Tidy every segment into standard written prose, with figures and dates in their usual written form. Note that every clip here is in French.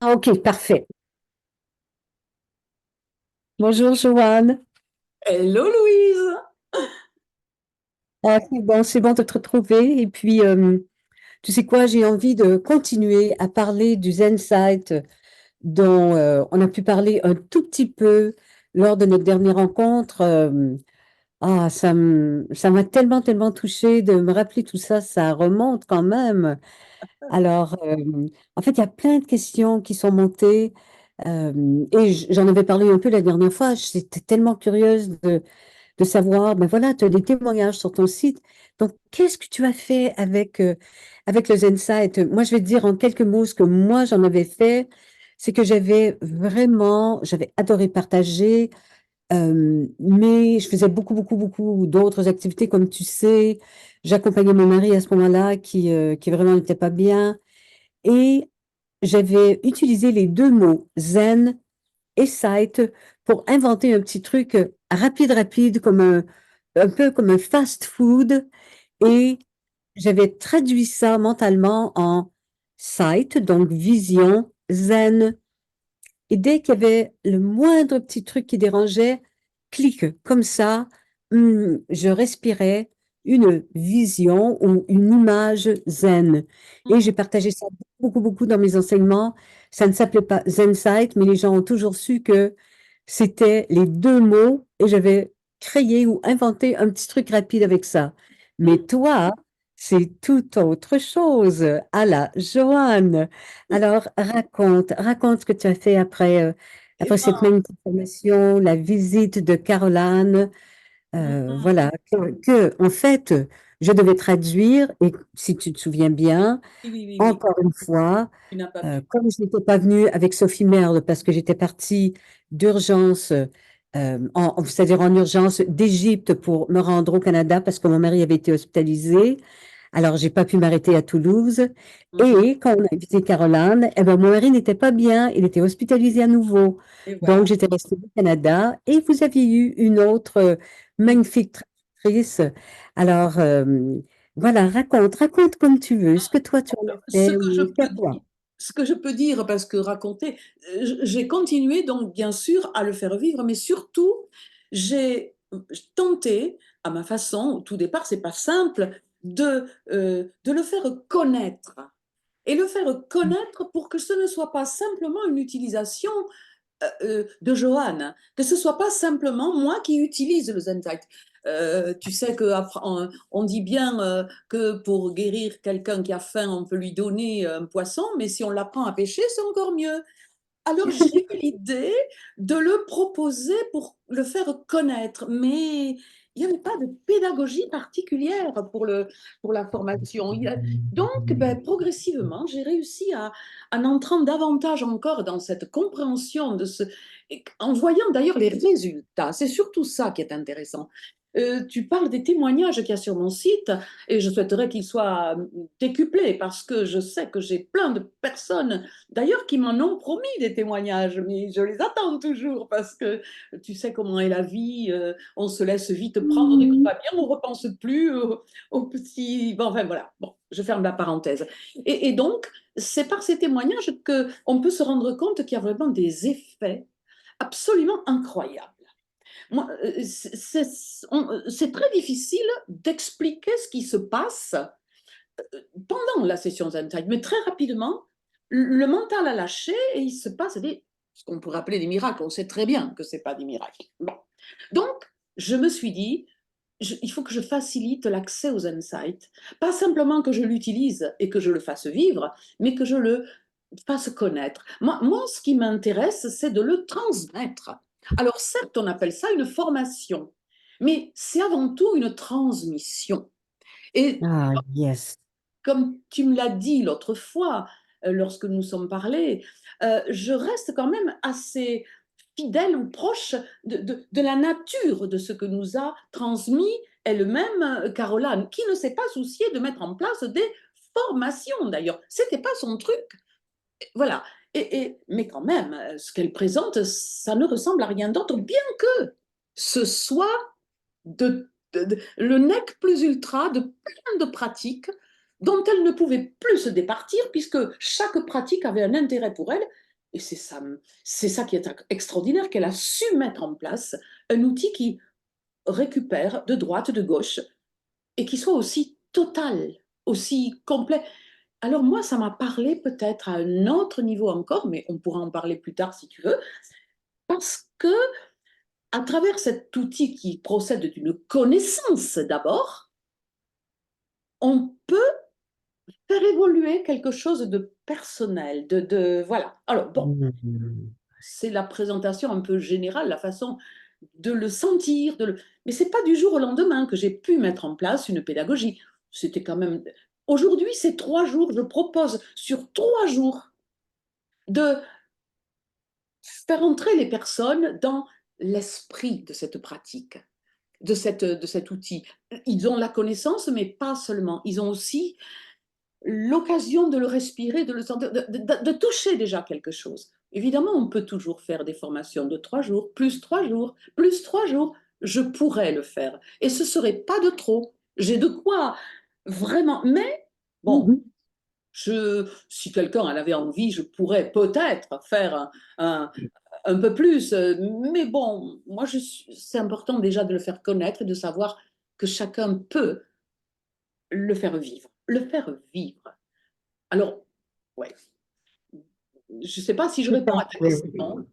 Ah, ok, parfait. Bonjour, Joanne. Hello Louise! Ah, c'est bon de te retrouver. Et puis, tu sais quoi, j'ai envie de continuer à parler du Zen-Site dont on a pu parler un tout petit peu lors de notre dernière rencontre. Ça m'a tellement, tellement touchée de me rappeler tout ça. Ça remonte quand même. Alors, en fait, il y a plein de questions qui sont montées. Et j'en avais parlé un peu la dernière fois. J'étais tellement curieuse de savoir, ben voilà, tu as des témoignages sur ton site. Donc, qu'est-ce que tu as fait avec le ZenSite? Moi, je vais te dire en quelques mots ce que moi, j'en avais fait. C'est que j'avais adoré partager, mais je faisais beaucoup, beaucoup, beaucoup d'autres activités, comme tu sais. J'accompagnais mon mari à ce moment-là qui vraiment n'était pas bien. Et j'avais utilisé les deux mots zen et site pour inventer un petit truc rapide, rapide, un peu comme un fast food. Et j'avais traduit ça mentalement en sight, donc vision, zen. Et dès qu'il y avait le moindre petit truc qui dérangeait, clic, comme ça, je respirais une vision ou une image zen. Et j'ai partagé ça beaucoup, beaucoup dans mes enseignements. Ça ne s'appelait pas Zen Sight, mais les gens ont toujours su que c'était les deux mots et j'avais créé ou inventé un petit truc rapide avec ça. Mais toi, c'est tout autre chose. À la Joanne. Alors, raconte ce que tu as fait Eh après cette ben, magnifique formation, la visite de Caroline. mhm. Voilà, en fait, je devais traduire, et si tu te souviens bien, Oui, oui, oui, oui, encore une fois, tu n'as pas pu. comme je n'étais pas venue avec Sophie Merle parce que j'étais partie d'urgence, c'est-à-dire en urgence d'Égypte pour me rendre au Canada parce que mon mari avait été hospitalisé. Alors, j'ai pas pu m'arrêter à Toulouse. Mhm. Et quand on a invité Caroline, eh ben, mon mari n'était pas bien, il était hospitalisé à nouveau. Et Donc, voilà. j'étais restée au Canada et vous aviez eu une autre Mhm. magnifique traductrice. Alors, voilà, raconte comme tu veux, ce que toi tu en as Ce fait que je ou c'est à peux toi. dire, ce que je peux dire, parce que raconter, j'ai continué donc bien sûr à le faire vivre, mais surtout j'ai tenté à ma façon. Au tout départ, c'est pas simple de le faire connaître et le faire connaître pour que ce ne soit pas simplement une utilisation de Johan, que ce soit pas simplement moi qui utilise le Zentai. Tu sais que on dit bien que pour guérir quelqu'un qui a faim, on peut lui donner un poisson, mais si on l'apprend à pêcher, c'est encore mieux. Alors j'ai eu l'idée de le proposer pour le faire connaître, mais il n'y avait pas de pédagogie particulière pour la formation. Donc, ben, progressivement, j'ai réussi en entrant davantage encore dans cette compréhension en voyant d'ailleurs les résultats. C'est surtout ça qui est intéressant. Tu parles des témoignages qu'il y a sur mon site et je souhaiterais qu'ils soient décuplés parce que je sais que j'ai plein de personnes d'ailleurs qui m'en ont promis des témoignages, mais je les attends toujours parce que tu sais comment est la vie, on se laisse vite prendre dès qu'on va bien, on ne repense plus aux petits... Bon, enfin voilà, bon, je ferme la parenthèse. Et donc, c'est par ces témoignages qu'on peut se rendre compte qu'il y a vraiment des effets absolument incroyables. Moi, c'est très difficile d'expliquer ce qui se passe pendant la session Zen Time, mais très rapidement, le mental a lâché et il se passe ce qu'on pourrait appeler des miracles. On sait très bien que ce n'est pas des miracles. Bon. Donc, je me suis dit, il faut que je facilite l'accès aux insights. Pas simplement que je l'utilise et que je le fasse vivre, mais que je le fasse connaître. Moi ce qui m'intéresse, c'est de le transmettre. Alors, certes, on appelle ça une formation, mais c'est avant tout une transmission. Et Ah, yes. comme tu me l'as dit l'autre fois, lorsque nous sommes parlé, je reste quand même assez fidèle ou proche de la nature de ce que nous a transmis elle-même Caroline, qui ne s'est pas souciée de mettre en place des formations d'ailleurs. C'était pas son truc. Voilà. Mais quand même, ce qu'elle présente, ça ne ressemble à rien d'autre, bien que ce soit le nec plus ultra de plein de pratiques dont elle ne pouvait plus se départir puisque chaque pratique avait un intérêt pour elle. Et c'est ça qui est extraordinaire, qu'elle a su mettre en place un outil qui récupère de droite, de gauche, et qui soit aussi total, aussi complet. Alors moi, ça m'a parlé peut-être à un autre niveau encore, mais on pourra en parler plus tard si tu veux, parce que à travers cet outil qui procède d'une connaissance d'abord, on peut faire évoluer quelque chose de personnel, voilà. Alors bon, Mhm. c'est la présentation un peu générale, la façon de le sentir, mais c'est pas du jour au lendemain que j'ai pu mettre en place une pédagogie. C'était quand même. Aujourd'hui, c'est 3 jours. Je propose sur 3 jours de faire entrer les personnes dans l'esprit de cette pratique, de cet outil. Ils ont la connaissance, mais pas seulement. Ils ont aussi l'occasion de le respirer, de le sentir, de toucher déjà quelque chose. Évidemment, on peut toujours faire des formations de 3 jours, plus 3 jours, plus 3 jours. Je pourrais le faire. Et ce serait pas de trop. J'ai de quoi vraiment. Mais bon, Mhm. si quelqu'un en avait envie, je pourrais peut-être faire un, un peu plus. Mais bon, c'est important déjà de le faire connaître et de savoir que chacun peut le faire vivre. Le faire vivre. Alors, ouais, je ne sais pas si je Tout réponds à à ta fait. question.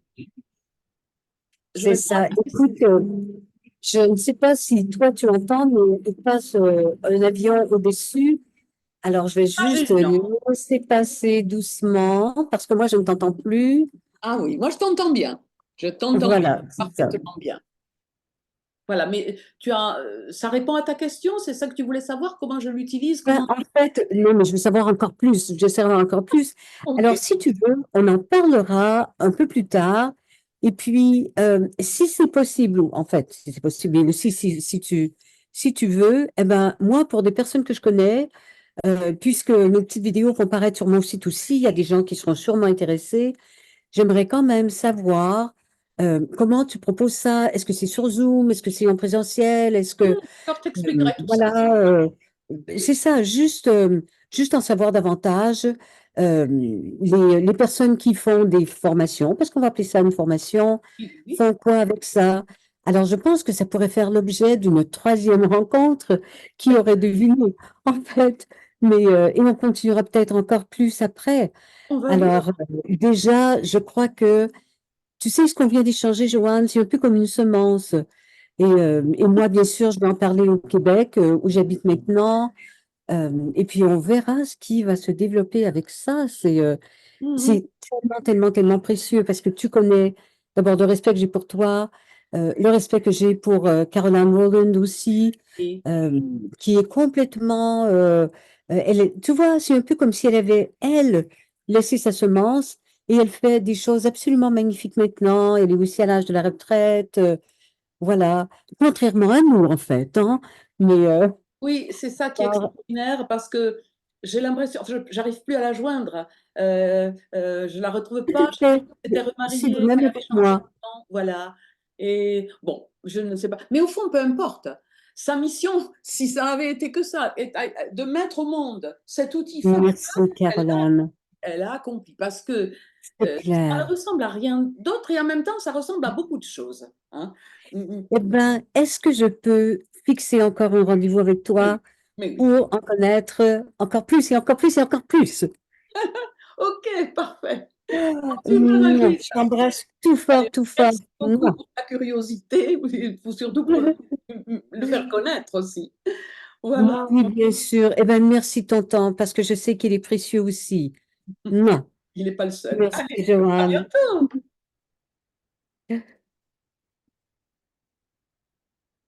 Je C'est réponds à ça. ta question. Écoute, je ne sais pas si toi tu entends, mais il passe un avion au-dessus. Alors, je vais Ah, juste non. laisser passer doucement parce que moi, je ne t'entends plus. Ah oui, moi je t'entends bien. Je t'entends Voilà, c'est ça. parfaitement bien. Voilà, mais ça répond à ta question, c'est ça que tu voulais savoir, comment je l'utilise, Ben, comment. en fait, non, mais je veux savoir encore plus. Je veux savoir encore plus. Ok. Alors, si tu veux, on en parlera un peu plus tard. Et puis, si c'est possible, ou en fait, si c'est possible, mais aussi si tu veux, eh ben, moi, pour des personnes que je connais, puisque nos petites vidéos vont paraître sur mon site aussi, il y a des gens qui seront sûrement intéressés. J'aimerais quand même savoir comment tu proposes ça. Est-ce que c'est sur Zoom? Est-ce que c'est en présentiel? Est-ce que Alors, je t'expliquerai tout ça. voilà, c'est ça, juste en savoir davantage. Les personnes qui font des formations, parce qu'on va appeler ça une formation, Oui, oui. font quoi avec ça? Alors, je pense que ça pourrait faire l'objet d'une troisième rencontre qui aurait deviné, en fait. Mais, et on continuera peut-être encore plus après. On va Alors, voir. déjà, je crois que, tu sais, ce qu'on vient d'échanger, Joanne, c'est un peu comme une semence. Et moi, bien sûr, je vais en parler au Québec, où j'habite maintenant. Et puis, on verra ce qui va se développer avec ça. Mhm. C'est tellement, tellement, tellement précieux parce que tu connais d'abord le respect que j'ai pour toi, le respect que j'ai pour Caroline Rowland aussi, Et euh, qui est complètement. Tu vois, c'est un peu comme si elle avait, elle, laissé sa semence et elle fait des choses absolument magnifiques maintenant. Elle est aussi à l'âge de la retraite. Voilà, contrairement à nous, en fait, hein. Mais oui, c'est ça qui est alors, extraordinaire parce que j'ai l'impression, enfin, j'arrive plus à la joindre. Je la retrouve pas. Je sais peut-être, qu'elle s'était c'est de remariée, même qu'elle avait avec changé de moi. nom, voilà. Et bon, je ne sais pas. Mais au fond, peu importe. Sa mission, si ça avait été que ça, de mettre au monde cet outil formidable, Merci, elle l'a Caroline. elle a accompli parce que C'est ça ne clair. ressemble à rien d'autre et en même temps, ça ressemble à beaucoup de choses, hein. Mm, mm. Eh bien, est-ce que je peux fixer encore un rendez-vous avec Mais, toi mais oui. pour en connaître encore plus et encore plus et encore plus? Ok, parfait. Tu me Mouah, ravis. je t'embrasse tout Allez, fort, tout fort. merci beaucoup Mouah. pour ta curiosité, et surtout pour le faire connaître aussi. Voilà, Oui, bien sûr. Eh bien, merci de ton temps parce que je sais qu'il est précieux aussi. Mouah. il n'est pas le seul. Merci, Allez, à Joanne. bientôt.